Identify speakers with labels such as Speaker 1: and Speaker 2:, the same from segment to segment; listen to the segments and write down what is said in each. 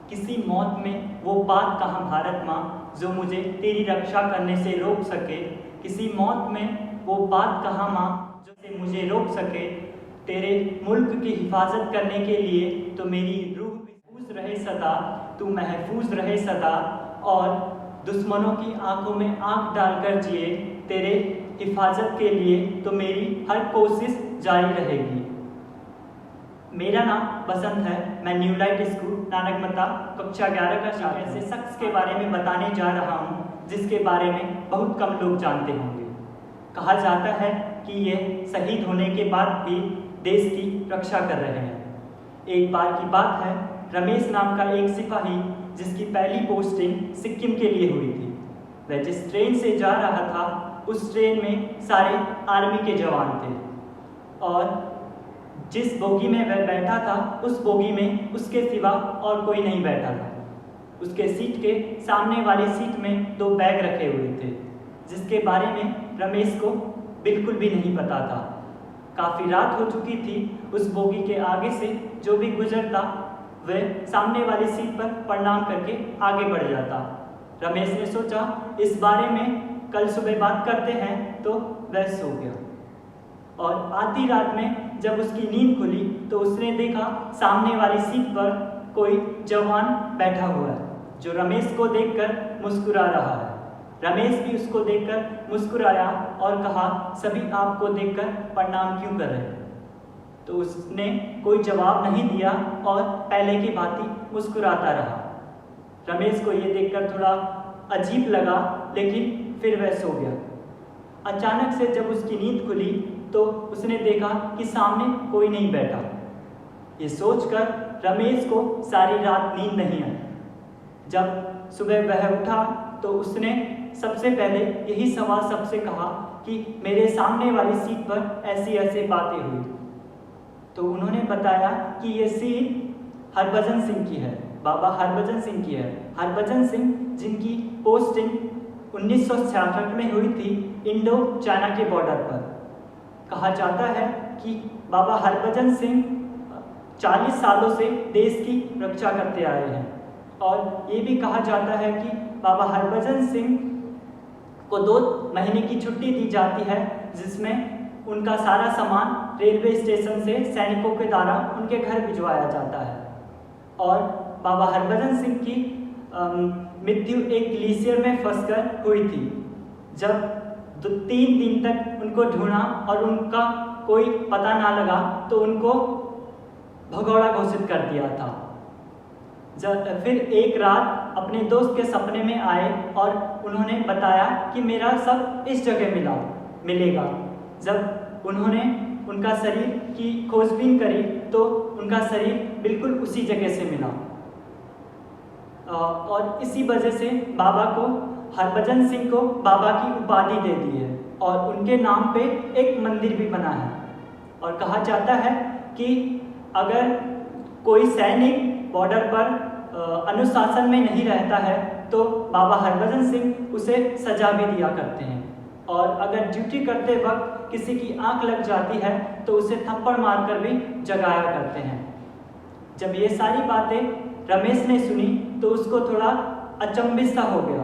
Speaker 1: किसी मौत में वो बात कहाँ भारत माँ जो मुझे तेरी रक्षा करने से रोक सके। किसी मौत में वो बात कहाँ माँ जो से मुझे रोक सके। तेरे मुल्क की हिफाजत करने के लिए तो मेरी रूह महफूज रहे सदा, तू महफूज रहे सदा। और दुश्मनों की आंखों में आंख डालकर जिए, तेरे हिफाजत के लिए तो मेरी हर कोशिश जारी रहेगी। मेरा नाम बसंत है। मैं न्यू लाइट स्कूल नानकमता कक्षा 11 का छात्र ऐसे शख्स के बारे में बताने जा रहा हूँ जिसके बारे में बहुत कम लोग जानते होंगे। कहा जाता है कि ये शहीद होने के बाद भी देश की रक्षा कर रहे हैं। एक बार की बात है, रमेश नाम का एक सिपाही जिसकी पहली पोस्टिंग सिक्किम के लिए हुई थी, वह जिस ट्रेन से जा रहा था उस ट्रेन में सारे आर्मी के जवान थे और जिस बोगी में वह बैठा था उस बोगी में उसके सिवा और कोई नहीं बैठा था। उसके सीट के सामने वाली सीट में 2 बैग रखे हुए थे जिसके बारे में रमेश को बिल्कुल भी नहीं पता था। काफ़ी रात हो चुकी थी। उस बोगी के आगे से जो भी गुजरता वह सामने वाली सीट पर प्रणाम करके आगे बढ़ जाता। रमेश ने सोचा इस बारे में कल सुबह बात करते हैं, तो वह सो गया। और आधी रात में जब उसकी नींद खुली तो उसने देखा सामने वाली सीट पर कोई जवान बैठा हुआ है जो रमेश को देखकर मुस्कुरा रहा है। रमेश भी उसको देखकर मुस्कुराया और कहा, सभी आपको देखकर प्रणाम क्यों कर रहे हैं? तो उसने कोई जवाब नहीं दिया और पहले की भांति मुस्कुराता रहा। रमेश को ये देखकर थोड़ा अजीब लगा, लेकिन फिर वह सो गया। अचानक से जब उसकी नींद खुली तो उसने देखा कि सामने कोई नहीं बैठा। ये सोचकर रमेश को सारी रात नींद नहीं आई। जब सुबह वह उठा तो उसने सबसे पहले यही सवाल सबसे कहा कि मेरे सामने वाली सीट पर ऐसी ऐसी बातें हुई। तो उन्होंने बताया कि ये सीट हरभजन सिंह की है, बाबा हरभजन सिंह की है। हरभजन सिंह जिनकी पोस्टिंग 1966 में हुई थी इंडो चाइना के बॉर्डर पर। कहा जाता है कि बाबा हरभजन सिंह 40 सालों से देश की रक्षा करते आए हैं और ये भी कहा जाता है कि बाबा हरभजन सिंह को 2 महीने की छुट्टी दी जाती है जिसमें उनका सारा सामान रेलवे स्टेशन से सैनिकों के द्वारा उनके घर भिजवाया जाता है। और बाबा हरभजन सिंह की मृत्यु एक ग्लेशियर में फंसकर हुई थी। जब 3 दिन तक उनको ढूंढा और उनका कोई पता ना लगा तो उनको भगौड़ा घोषित कर दिया था। फिर एक रात अपने दोस्त के सपने में आए और उन्होंने बताया कि मेरा सब इस जगह मिलेगा। जब उन्होंने उनका शरीर की खोजबीन करी तो उनका शरीर बिल्कुल उसी जगह से मिला और इसी वजह से बाबा को हरभजन सिंह को बाबा की उपाधि दे दी है और उनके नाम पे एक मंदिर भी बना है। और कहा जाता है कि अगर कोई सैनिक बॉर्डर पर अनुशासन में नहीं रहता है तो बाबा हरभजन सिंह उसे सजा भी दिया करते हैं और अगर ड्यूटी करते वक्त किसी की आंख लग जाती है तो उसे थप्पड़ मारकर भी जगाया करते हैं। जब ये सारी बातें रमेश ने सुनी तो उसको थोड़ा अचंभित सा हो गया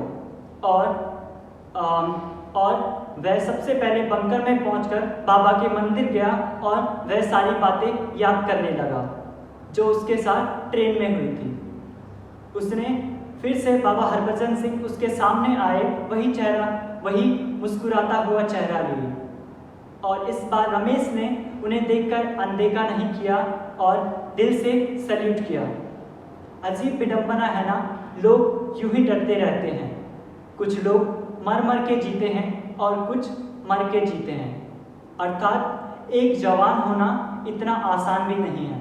Speaker 1: और वह सबसे पहले बंकर में पहुंचकर बाबा के मंदिर गया और वह सारी बातें याद करने लगा जो उसके साथ ट्रेन में हुई थी। उसने फिर से बाबा हरभजन सिंह उसके सामने आए, वही चेहरा, वही मुस्कुराता हुआ चेहरा लिए और इस बार रमेश ने उन्हें देखकर अनदेखा नहीं किया और दिल से सैल्यूट किया। अजीब विडंबना है ना, लोग यूं ही डरते रहते हैं। कुछ लोग मर के जीते हैं और कुछ मर के जीते हैं, अर्थात एक जवान होना इतना आसान भी नहीं है।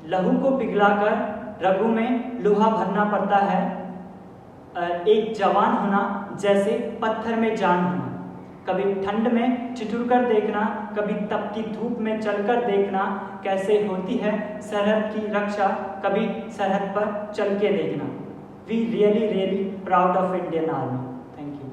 Speaker 1: लहू को पिघलाकर रगों में लोहा भरना पड़ता है। एक जवान होना जैसे पत्थर में जान होना। कभी ठंड में ठिठुरकर देखना, कभी तपती धूप में चलकर देखना कैसे होती है सरहद की रक्षा, कभी सरहद पर चल के देखना। We really proud of Indian Army. Thank you.